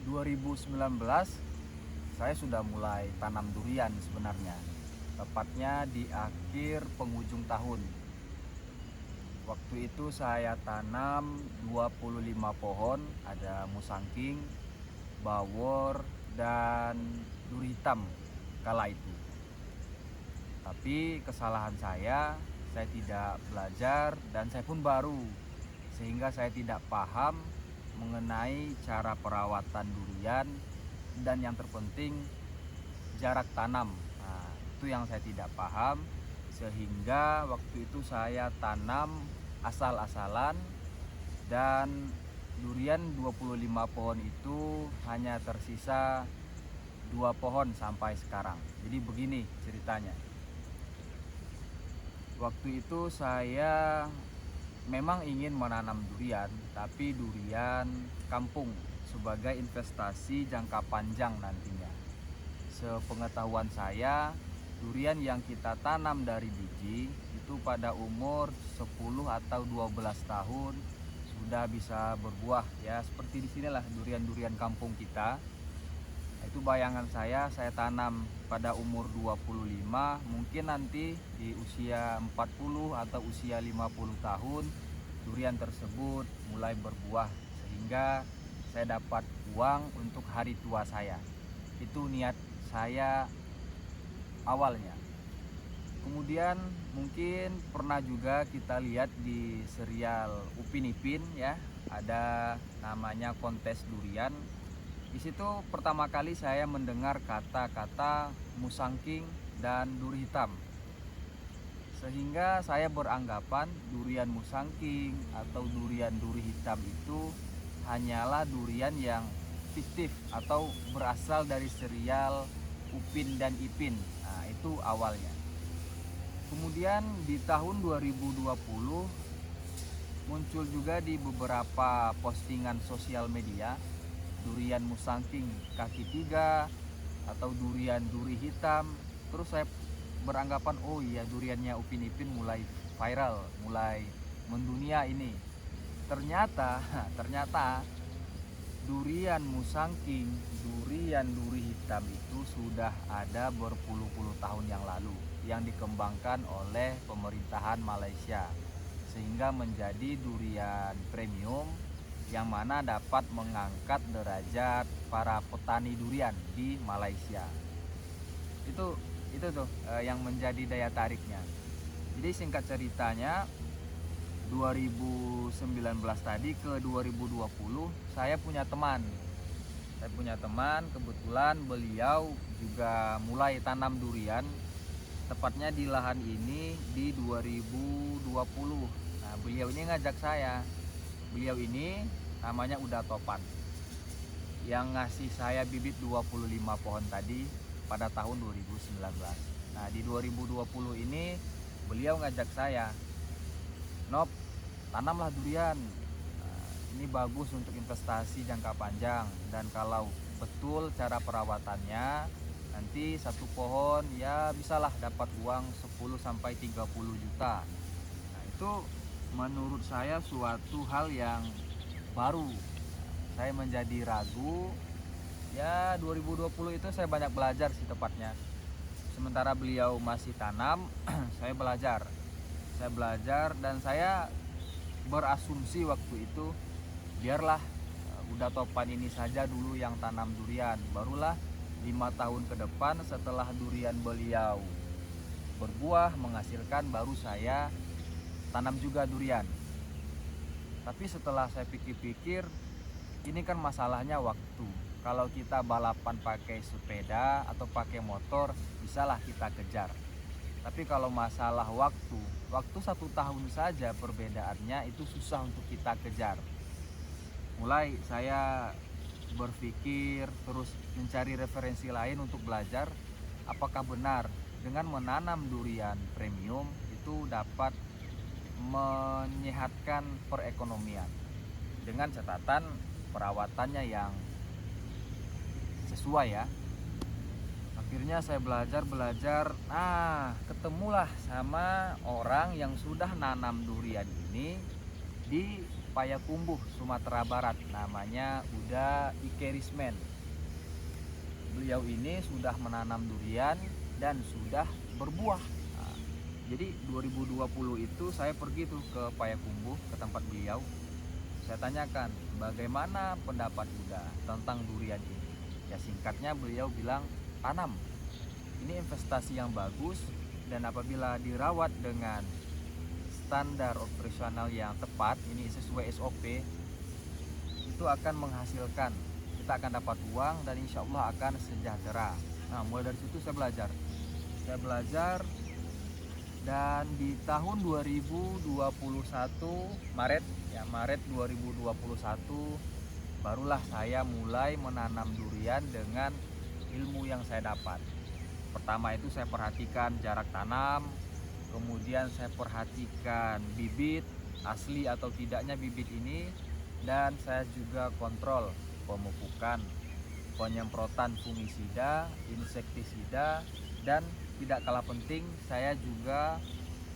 2019 saya sudah mulai tanam durian sebenarnya. Tepatnya di akhir penghujung tahun. Waktu itu saya tanam 25 pohon, ada musangking, bawor, dan duri hitam kala itu. Tapi kesalahan saya tidak belajar dan saya pun baru, sehingga saya tidak paham mengenai cara perawatan durian dan yang terpenting jarak tanam. Nah, itu yang saya tidak paham, sehingga waktu itu saya tanam asal-asalan dan durian 25 pohon itu hanya tersisa 2 pohon sampai sekarang. Jadi begini ceritanya. Waktu itu saya memang ingin menanam durian, tapi durian kampung sebagai investasi jangka panjang nantinya. Sepengetahuan saya, durian yang kita tanam dari biji itu pada umur 10 atau 12 tahun sudah bisa berbuah ya, seperti di sinilah durian-durian kampung kita. Itu bayangan saya tanam pada umur 25, mungkin nanti di usia 40 atau usia 50 tahun durian tersebut mulai berbuah sehingga saya dapat uang untuk hari tua saya. Itu niat saya awalnya. Kemudian mungkin pernah juga kita lihat di serial Upin Ipin ya, ada namanya kontes durian. Di situ pertama kali saya mendengar kata-kata musangking dan duri hitam. Sehingga saya beranggapan durian musangking atau durian duri hitam itu hanyalah durian yang fiktif atau berasal dari serial Upin dan Ipin. Nah, itu awalnya. Kemudian di tahun 2020 muncul juga di beberapa postingan sosial media durian musangking kaki 3 atau durian duri hitam. Terus saya beranggapan, oh iya, duriannya Upin Ipin mulai viral, mulai mendunia ini. Ternyata durian musangking, durian duri hitam itu sudah ada berpuluh-puluh tahun yang lalu yang dikembangkan oleh pemerintahan Malaysia sehingga menjadi durian premium yang mana dapat mengangkat derajat para petani durian di Malaysia. Itu tuh yang menjadi daya tariknya. Jadi singkat ceritanya 2019 tadi ke 2020 saya punya teman. Kebetulan beliau juga mulai tanam durian. Tepatnya di lahan ini di 2020. Nah, beliau ini ngajak saya. Beliau ini namanya Uda Topan yang ngasih saya bibit 25 pohon tadi pada tahun 2019. Nah, di 2020 ini beliau ngajak saya, "Nop, tanamlah durian. Nah, ini bagus untuk investasi jangka panjang dan kalau betul cara perawatannya nanti satu pohon ya bisalah dapat uang 10 sampai 30 juta." Nah, itu menurut saya suatu hal yang baru. Saya menjadi ragu. Ya 2020 itu saya banyak belajar sih tepatnya. Sementara beliau masih tanam, saya belajar. Dan saya berasumsi waktu itu biarlah Uda Topan ini saja dulu yang tanam durian. Barulah 5 tahun ke depan setelah durian beliau berbuah menghasilkan baru saya tanam juga durian. Tapi setelah saya pikir-pikir, ini kan masalahnya waktu. Kalau kita balapan pakai sepeda atau pakai motor, bisalah kita kejar. Tapi kalau masalah waktu 1 tahun saja perbedaannya itu susah untuk kita kejar. Mulai saya berpikir terus mencari referensi lain untuk belajar apakah benar dengan menanam durian premium itu dapat menyehatkan perekonomian dengan catatan perawatannya yang sesuai ya. Akhirnya saya belajar, ketemulah sama orang yang sudah nanam durian ini di Payakumbuh, Sumatera Barat, namanya Uda Ikerismen. Beliau ini sudah menanam durian dan sudah berbuah. Nah, jadi 2020 itu saya pergi tuh ke Payakumbuh, ke tempat beliau. Saya tanyakan bagaimana pendapat Uda tentang durian ini. Ya singkatnya beliau bilang tanam. Ini investasi yang bagus dan apabila dirawat dengan standar operasional yang tepat, ini sesuai SOP, itu akan menghasilkan, kita akan dapat uang dan insya Allah akan sejahtera. Nah mulai dari situ saya belajar dan di tahun 2021 Maret 2021 barulah saya mulai menanam durian dengan ilmu yang saya dapat. Pertama itu saya perhatikan jarak tanam, kemudian saya perhatikan bibit, asli atau tidaknya bibit ini, dan saya juga kontrol pemupukan, penyemprotan fungisida, insektisida, dan tidak kalah penting saya juga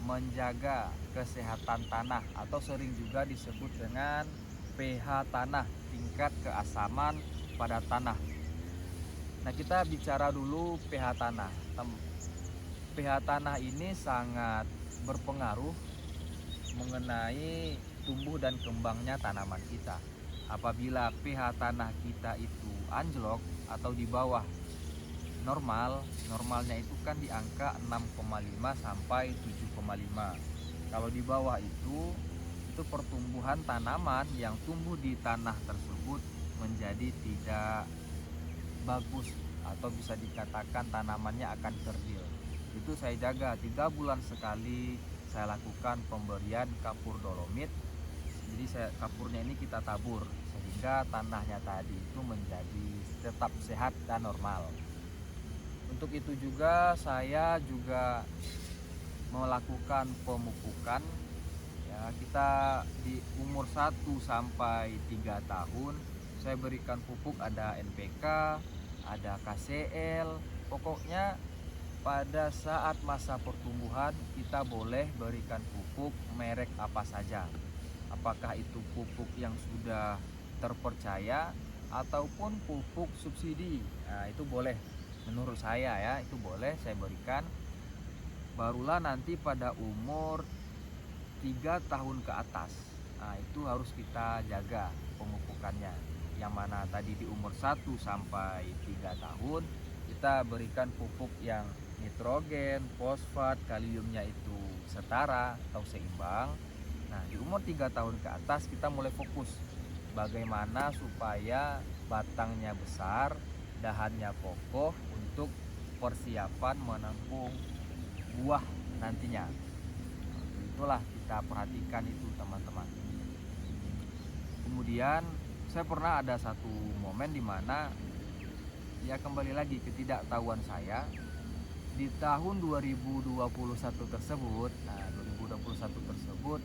menjaga kesehatan tanah atau sering juga disebut dengan pH tanah, tingkat keasaman pada tanah. Nah kita bicara dulu pH tanah. pH tanah ini sangat berpengaruh mengenai tumbuh dan kembangnya tanaman kita. Apabila pH tanah kita itu anjlok atau di bawah normalnya itu kan di angka 6,5 sampai 7,5. Kalau di bawah itu pertumbuhan tanaman yang tumbuh di tanah tersebut menjadi tidak bagus atau bisa dikatakan tanamannya akan kerdil. Itu saya jaga 3 bulan sekali saya lakukan pemberian kapur dolomit. Jadi kapurnya ini kita tabur sehingga tanahnya tadi itu menjadi tetap sehat dan normal. Untuk itu juga saya juga melakukan pemupukan. Ya, kita di umur 1 sampai 3 tahun saya berikan pupuk, ada NPK, ada KCL. Pokoknya pada saat masa pertumbuhan kita boleh berikan pupuk merek apa saja. Apakah itu pupuk yang sudah terpercaya ataupun pupuk subsidi. Nah, itu boleh. Menurut saya ya, itu boleh saya berikan. Barulah nanti pada umur 3 tahun ke atas. Nah, itu harus kita jaga pemupukannya. Yang mana tadi di umur 1 sampai 3 tahun kita berikan pupuk yang nitrogen, fosfat, kaliumnya itu setara atau seimbang. Nah, di umur 3 tahun ke atas kita mulai fokus bagaimana supaya batangnya besar, dahannya kokoh untuk persiapan menampung buah nantinya. Itulah kita perhatikan itu teman-teman. Kemudian saya pernah ada satu momen di mana ya kembali lagi ketidaktahuan saya di tahun 2021 tersebut. Nah, 2021 tersebut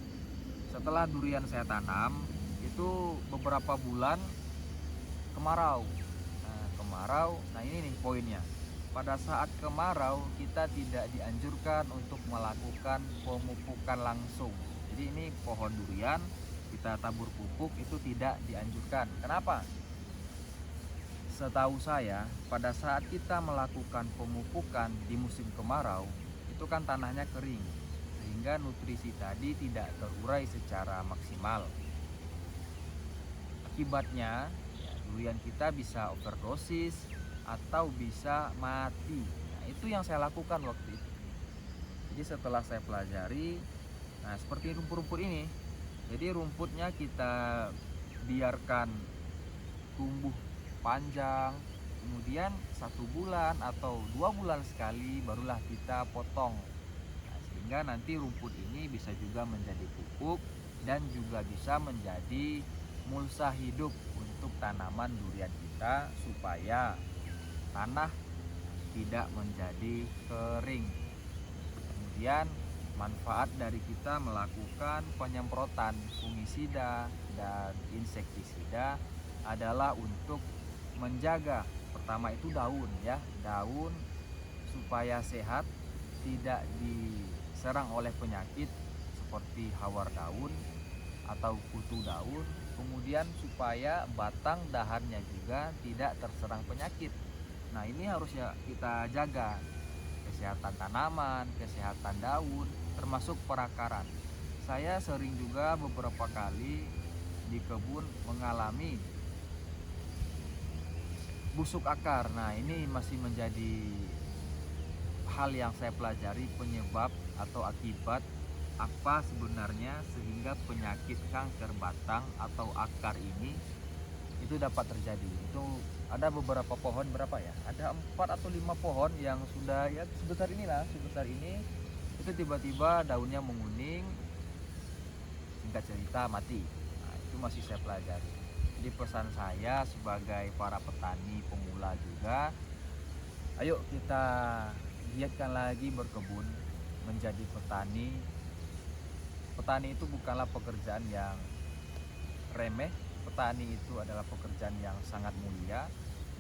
setelah durian saya tanam itu beberapa bulan kemarau. Nah ini nih poinnya. Pada saat kemarau kita tidak dianjurkan untuk melakukan pemupukan langsung. Jadi ini pohon durian kita tabur pupuk itu tidak dianjurkan. Kenapa? Setahu saya pada saat kita melakukan pemupukan di musim kemarau itu kan tanahnya kering sehingga nutrisi tadi tidak terurai secara maksimal. Akibatnya durian kita bisa overdosis atau bisa mati. Nah, itu yang saya lakukan waktu itu. Jadi setelah saya pelajari, nah seperti rumput-rumput ini. Jadi rumputnya kita biarkan tumbuh panjang, kemudian 1 bulan atau 2 bulan sekali barulah kita potong. Nah, sehingga nanti rumput ini bisa juga menjadi pupuk dan juga bisa menjadi mulsa hidup untuk tanaman durian kita supaya tanah tidak menjadi kering. Kemudian manfaat dari kita melakukan penyemprotan fungisida dan insektisida adalah untuk menjaga pertama itu daun supaya sehat, tidak diserang oleh penyakit seperti hawar daun atau kutu daun, kemudian supaya batang dahannya juga tidak terserang penyakit. Nah, ini harus ya kita jaga kesehatan tanaman, kesehatan daun, termasuk perakaran. Saya sering juga beberapa kali di kebun mengalami busuk akar. Nah, ini masih menjadi hal yang saya pelajari, penyebab atau akibat apa sebenarnya sehingga penyakit kanker batang atau akar ini itu dapat terjadi. Itu ada beberapa pohon, berapa ya? Ada 4 atau 5 pohon yang sudah ya sebesar inilah, sebesar ini. Itu tiba-tiba daunnya menguning, singkat cerita mati. Nah, itu masih saya pelajari. Jadi pesan saya sebagai para petani pemula juga, ayo kita giatkan lagi berkebun, menjadi petani. Petani itu bukanlah pekerjaan yang remeh. Petani itu adalah pekerjaan yang sangat mulia.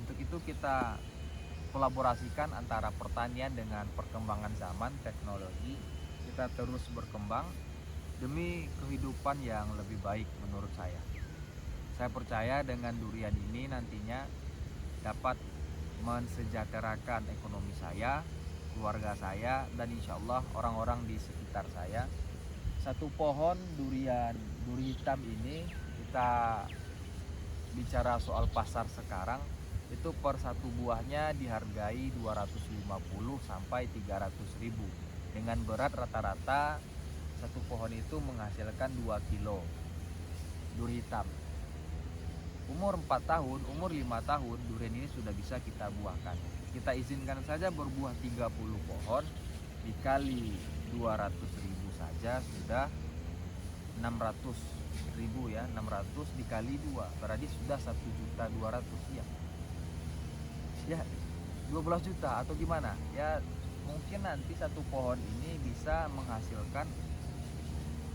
Untuk itu kita kolaborasikan antara pertanian dengan perkembangan zaman, teknologi. Kita terus berkembang demi kehidupan yang lebih baik menurut saya. Saya percaya dengan durian ini nantinya dapat mensejahterakan ekonomi saya, keluarga saya, dan insya Allah orang-orang di sekitar saya. Satu pohon durian duri hitam ini, kita bicara soal pasar sekarang, itu per satu buahnya dihargai 250 sampai 300 ribu. Dengan berat rata-rata satu pohon itu menghasilkan 2 kilo duri hitam. Umur 4 tahun, umur 5 tahun durian ini sudah bisa kita buahkan. Kita izinkan saja berbuah 30 pohon, dikali 200 ribu saja sudah 600 ribu ya, 600 dikali 2 berarti sudah 1.200.000 ya. Ya 12 juta atau gimana ya, mungkin nanti satu pohon ini bisa menghasilkan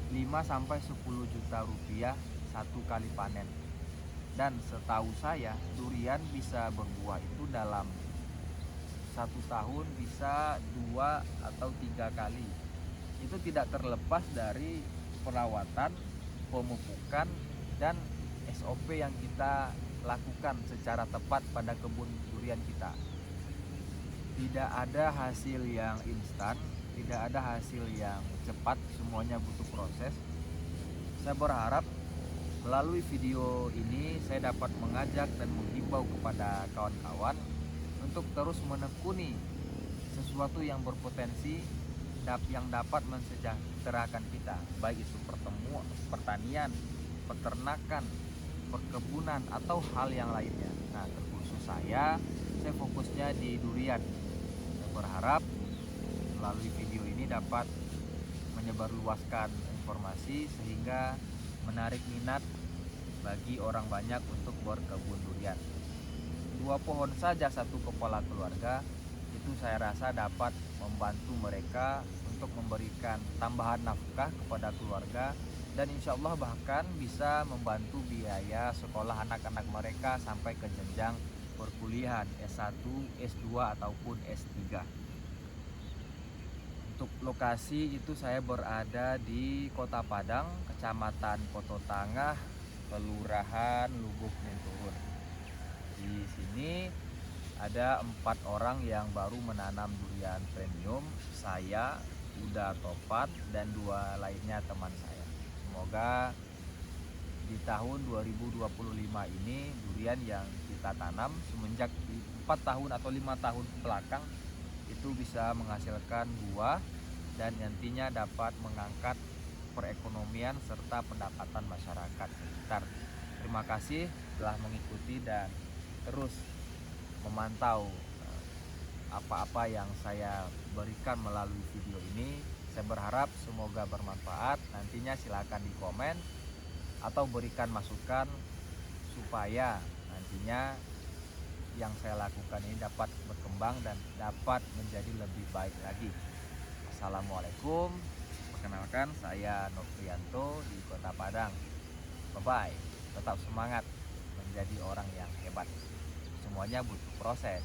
5 sampai 10 juta rupiah satu kali panen. Dan setahu saya durian bisa berbuah itu dalam 1 tahun bisa 2 atau 3 kali. Itu tidak terlepas dari perawatan, pemupukan, dan SOP yang kita lakukan secara tepat pada kebun durian kita. Tidak ada hasil yang instan, tidak ada hasil yang cepat, semuanya butuh proses. Saya berharap melalui video ini saya dapat mengajak dan menghimbau kepada kawan-kawan untuk terus menekuni sesuatu yang berpotensi yang dapat mensejahterakan kita, baik itu pertanian, peternakan, perkebunan, atau hal yang lainnya. Nah, terkhusus saya fokusnya di durian. Saya berharap melalui video ini dapat menyebarluaskan informasi sehingga menarik minat bagi orang banyak untuk berkebun durian. 2 pohon saja satu kepala keluarga itu saya rasa dapat membantu mereka untuk memberikan tambahan nafkah kepada keluarga, dan insya Allah bahkan bisa membantu biaya sekolah anak-anak mereka sampai ke jenjang perkuliahan S1, S2 ataupun S3. Untuk lokasi itu saya berada di Kota Padang, Kecamatan Koto Tangah, Kelurahan Lubuk Minturun. Di sini ada 4 orang yang baru menanam durian premium, saya, Uda Topat, dan 2 lainnya teman saya. Semoga di tahun 2025 ini durian yang kita tanam semenjak 4 tahun atau 5 tahun belakang itu bisa menghasilkan buah dan nantinya dapat mengangkat perekonomian serta pendapatan masyarakat sekitar. Terima kasih telah mengikuti dan terus memantau apa-apa yang saya berikan melalui video ini. Saya berharap semoga bermanfaat. Nantinya silakan di komen atau berikan masukan supaya nantinya yang saya lakukan ini dapat berkembang dan dapat menjadi lebih baik lagi. Assalamualaikum. Perkenalkan, saya Nofrianto di Kota Padang. Bye bye. Tetap semangat menjadi orang yang hebat. Semuanya butuh proses.